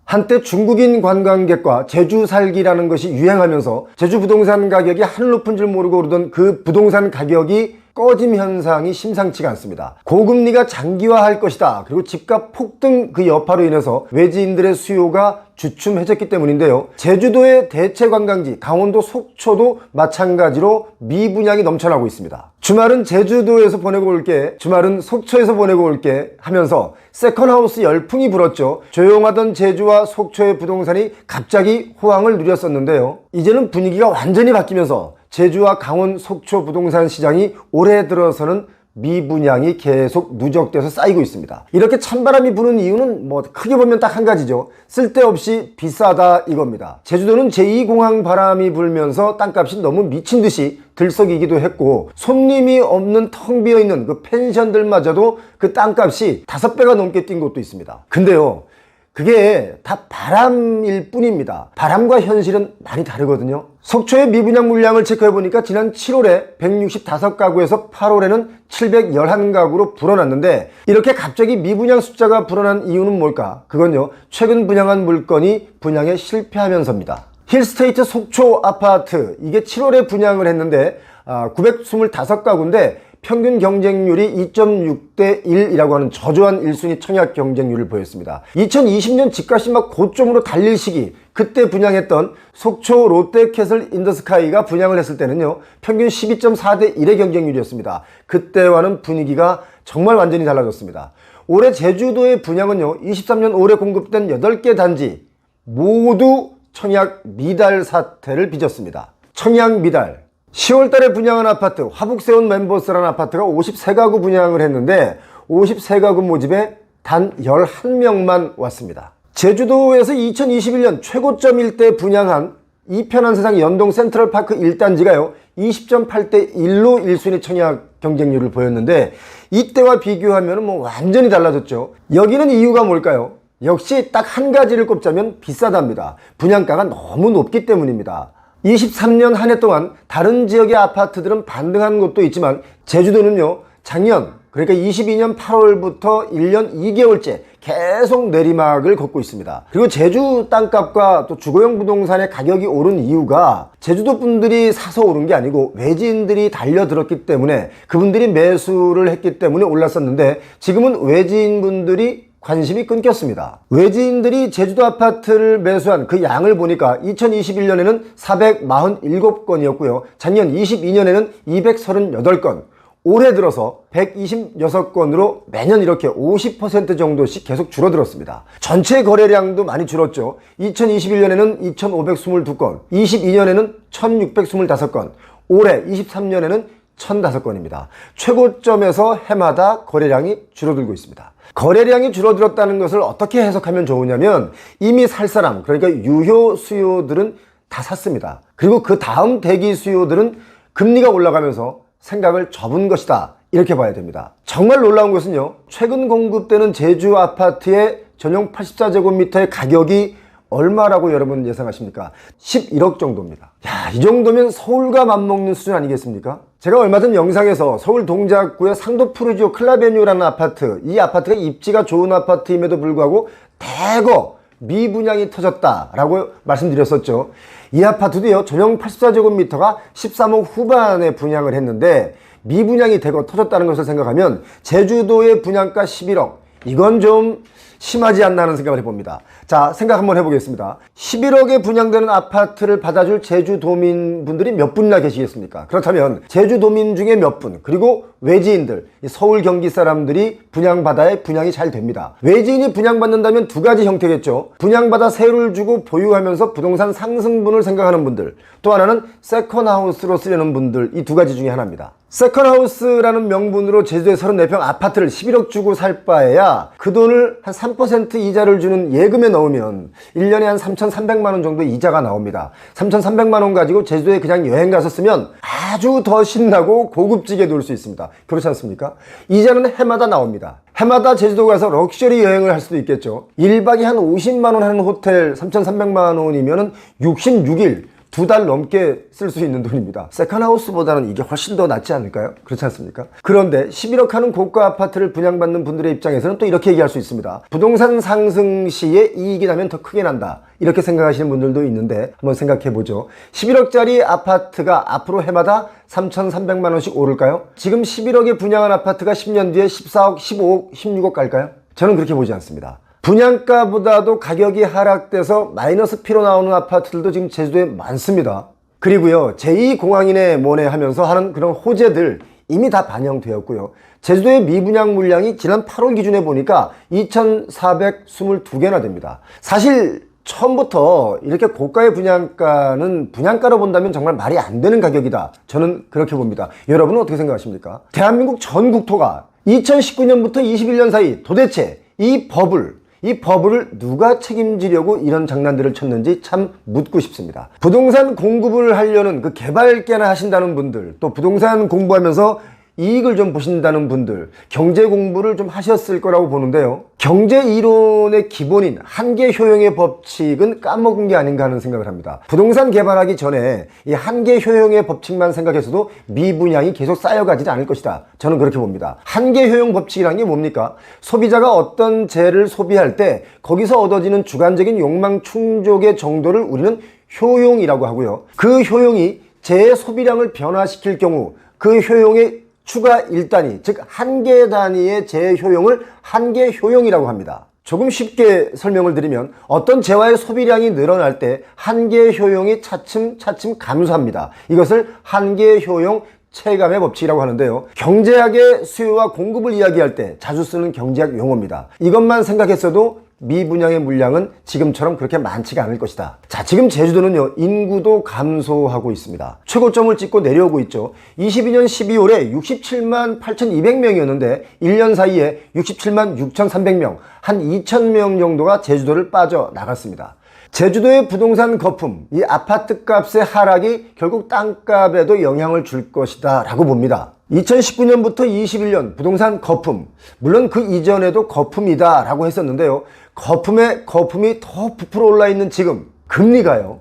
한때 중국인 관광객과 제주 살기라는 것이 유행하면서 제주 부동산 가격이 하늘 높은 줄 모르고 오르던 그 부동산 가격이 꺼짐 현상이 심상치가 않습니다. 고금리가 장기화할 것이다. 그리고 집값 폭등 그 여파로 인해서 외지인들의 수요가 주춤해졌기 때문인데요. 제주도의 대체 관광지 강원도 속초도 마찬가지로 미분양이 넘쳐나고 있습니다. 주말은 제주도에서 보내고 올게, 주말은 속초에서 보내고 올게 하면서 세컨하우스 열풍이 불었죠. 조용하던 제주와 속초의 부동산이 갑자기 호황을 누렸었는데요. 이제는 분위기가 완전히 바뀌면서 제주와 강원, 속초 부동산 시장이 올해 들어서는 미분양이 계속 누적돼서 쌓이고 있습니다. 이렇게 찬바람이 부는 이유는 크게 보면 딱 한 가지죠. 쓸데없이 비싸다 이겁니다. 제주도는 제2공항 바람이 불면서 땅값이 너무 미친 듯이 들썩이기도 했고, 손님이 없는 텅 비어있는 그 펜션들마저도 그 땅값이 5배가 넘게 뛴 곳도 있습니다. 근데요, 그게 다 바람일 뿐입니다. 바람과 현실은 많이 다르거든요. 속초의 미분양 물량을 체크해보니까 지난 7월에 165가구에서 8월에는 711가구로 불어났는데, 이렇게 갑자기 미분양 숫자가 불어난 이유는 뭘까? 그건요, 최근 분양한 물건이 분양에 실패하면서입니다. 힐스테이트 속초 아파트, 이게 7월에 분양을 했는데 925가구인데 평균 경쟁률이 2.6대 1이라고 하는 저조한 1순위 청약 경쟁률을 보였습니다. 2020년 집값이 막 고점으로 달릴 시기, 그때 분양했던 속초 롯데캐슬 인더스카이가 분양을 했을 때는요, 평균 12.4대 1의 경쟁률이었습니다. 그때와는 분위기가 정말 완전히 달라졌습니다. 올해 제주도의 분양은요, 23년 올해 공급된 8개 단지 모두 청약 미달 사태를 빚었습니다. 청약 미달. 10월 달에 분양한 아파트, 화북세운 멤버스라는 아파트가 53가구 분양을 했는데 53가구 모집에 단 11명만 왔습니다. 제주도에서 2021년 최고점일 때 분양한 이편한 세상 연동 센트럴파크 1단지가요 20.8대 1로 1순위 청약 경쟁률을 보였는데, 이때와 비교하면 완전히 달라졌죠. 여기는 이유가 뭘까요? 역시 딱 한 가지를 꼽자면 비싸답니다. 분양가가 너무 높기 때문입니다. 23년 한 해 동안 다른 지역의 아파트들은 반등한 곳도 있지만 제주도는요, 작년, 그러니까 22년 8월부터 1년 2개월째 계속 내리막을 걷고 있습니다. 그리고 제주 땅값과 또 주거용 부동산의 가격이 오른 이유가 제주도 분들이 사서 오른 게 아니고 외지인들이 달려들었기 때문에, 그분들이 매수를 했기 때문에 올랐었는데, 지금은 외지인 분들이 관심이 끊겼습니다. 외지인들이 제주도 아파트를 매수한 그 양을 보니까 2021년에는 447건이었고요. 작년 22년에는 238건, 올해 들어서 126건으로 매년 이렇게 50% 정도씩 계속 줄어들었습니다. 전체 거래량도 많이 줄었죠. 2021년에는 2522건, 22년에는 1625건, 올해 23년에는 1005건입니다. 최고점에서 해마다 거래량이 줄어들고 있습니다. 거래량이 줄어들었다는 것을 어떻게 해석하면 좋으냐면, 이미 살 사람, 그러니까 유효 수요들은 다 샀습니다. 그리고 그 다음 대기 수요들은 금리가 올라가면서 생각을 접은 것이다, 이렇게 봐야 됩니다. 정말 놀라운 것은요, 최근 공급되는 제주 아파트의 전용 84제곱미터의 가격이 얼마라고 여러분 예상하십니까? 11억 정도입니다. 이 정도면 서울과 맞먹는 수준 아니겠습니까? 제가 얼마 전 영상에서 서울 동작구의 상도 푸르지오 클라베뉴라는 아파트, 이 아파트가 입지가 좋은 아파트임에도 불구하고 대거 미분양이 터졌다라고 말씀드렸었죠. 이 아파트도요, 전용 84제곱미터가 13억 후반에 분양을 했는데 미분양이 대거 터졌다는 것을 생각하면 제주도의 분양가 11억, 이건 좀 심하지 않나 하는 생각을 해봅니다. 자, 생각 한번 해보겠습니다. 11억에 분양되는 아파트를 받아줄 제주도민분들이 몇 분이나 계시겠습니까? 그렇다면 제주도민 중에 몇 분, 그리고 외지인들, 서울 경기 사람들이 분양받아야 분양이 잘 됩니다. 외지인이 분양받는다면 두 가지 형태겠죠. 분양받아 세를 주고 보유하면서 부동산 상승분을 생각하는 분들, 또 하나는 세컨하우스로 쓰려는 분들, 이 두 가지 중에 하나입니다. 세컨하우스라는 명분으로 제주도에 34평 아파트를 11억 주고 살 바에야 그 돈을 한 3% 이자를 주는 예금에 넣으면 1년에 한 3,300만원 정도 이자가 나옵니다. 3,300만원 가지고 제주도에 그냥 여행 가서 쓰면 아주 더 신나고 고급지게 놀 수 있습니다. 그렇지 않습니까? 이자는 해마다 나옵니다. 해마다 제주도 가서 럭셔리 여행을 할 수도 있겠죠. 1박에 한 50만원 하는 호텔 3,300만원이면 66일, 2달 넘게 쓸 수 있는 돈입니다. 세컨하우스보다는 이게 훨씬 더 낫지 않을까요? 그렇지 않습니까? 그런데 11억 하는 고가 아파트를 분양받는 분들의 입장에서는 또 이렇게 얘기할 수 있습니다. 부동산 상승 시에 이익이 나면 더 크게 난다, 이렇게 생각하시는 분들도 있는데 한번 생각해 보죠. 11억짜리 아파트가 앞으로 해마다 3,300만 원씩 오를까요? 지금 11억에 분양한 아파트가 10년 뒤에 14억, 15억, 16억 갈까요? 저는 그렇게 보지 않습니다. 분양가보다도 가격이 하락돼서 마이너스 P로 나오는 아파트들도 지금 제주도에 많습니다. 그리고요, 제2공항이네 뭐네 하면서 하는 그런 호재들 이미 다 반영되었고요. 제주도의 미분양 물량이 지난 8월 기준에 보니까 2,422개나 됩니다. 사실 처음부터 이렇게 고가의 분양가는 분양가로 본다면 정말 말이 안 되는 가격이다, 저는 그렇게 봅니다. 여러분은 어떻게 생각하십니까? 대한민국 전 국토가 2019년부터 21년 사이 도대체 이 버블을 누가 책임지려고 이런 장난들을 쳤는지 참 묻고 싶습니다. 부동산 공급을 하려는 그 개발계나 하신다는 분들, 또 부동산 공부하면서 이익을 좀 보신다는 분들, 경제 공부를 좀 하셨을 거라고 보는데요. 경제 이론의 기본인 한계 효용의 법칙은 까먹은 게 아닌가 하는 생각을 합니다. 부동산 개발하기 전에 이 한계 효용의 법칙만 생각해서도 미분양이 계속 쌓여가지는 않을 것이다, 저는 그렇게 봅니다. 한계 효용 법칙이라는 게 뭡니까? 소비자가 어떤 재를 소비할 때 거기서 얻어지는 주관적인 욕망 충족의 정도를 우리는 효용이라고 하고요. 그 효용이 재의 소비량을 변화시킬 경우 그 효용의 추가 1단위, 즉 한계 단위의 재효용을 한계 효용이라고 합니다. 조금 쉽게 설명을 드리면 어떤 재화의 소비량이 늘어날 때 한계 효용이 차츰 감소합니다. 이것을 한계 효용 체감의 법칙이라고 하는데요. 경제학의 수요와 공급을 이야기할 때 자주 쓰는 경제학 용어입니다. 이것만 생각했어도 미분양의 물량은 지금처럼 그렇게 많지가 않을 것이다. 자, 지금 제주도는요, 인구도 감소하고 있습니다. 최고점을 찍고 내려오고 있죠. 22년 12월에 67만 8,200명이었는데 1년 사이에 67만 6,300명, 한 2,000명 정도가 제주도를 빠져나갔습니다. 제주도의 부동산 거품, 이 아파트 값의 하락이 결국 땅값에도 영향을 줄 것이다 라고 봅니다. 2019년부터 21년 부동산 거품, 물론 그 이전에도 거품이다 라고 했었는데요. 거품이 더 부풀어 올라 있는 지금 금리가요,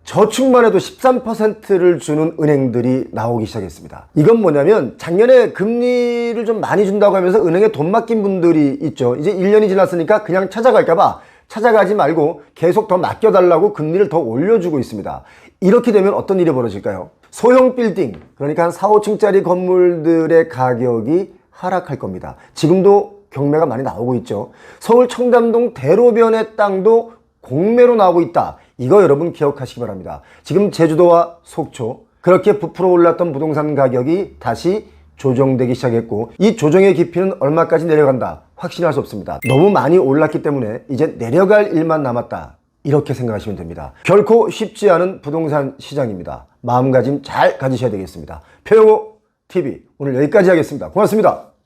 저축만 해도 13%를 주는 은행들이 나오기 시작했습니다. 이건 뭐냐면 작년에 금리를 좀 많이 준다고 하면서 은행에 돈 맡긴 분들이 있죠. 이제 1년이 지났으니까 그냥 찾아갈까봐 찾아가지 말고 계속 더 맡겨달라고 금리를 더 올려주고 있습니다. 이렇게 되면 어떤 일이 벌어질까요? 소형 빌딩, 그러니까 한 4, 5층짜리 건물들의 가격이 하락할 겁니다. 지금도 경매가 많이 나오고 있죠. 서울 청담동 대로변의 땅도 공매로 나오고 있다. 이거 여러분 기억하시기 바랍니다. 지금 제주도와 속초, 그렇게 부풀어 올랐던 부동산 가격이 다시 조정되기 시작했고, 이 조정의 깊이는 얼마까지 내려간다 확신할 수 없습니다. 너무 많이 올랐기 때문에 이제 내려갈 일만 남았다, 이렇게 생각하시면 됩니다. 결코 쉽지 않은 부동산 시장입니다. 마음가짐 잘 가지셔야 되겠습니다. 표영호 TV 오늘 여기까지 하겠습니다. 고맙습니다.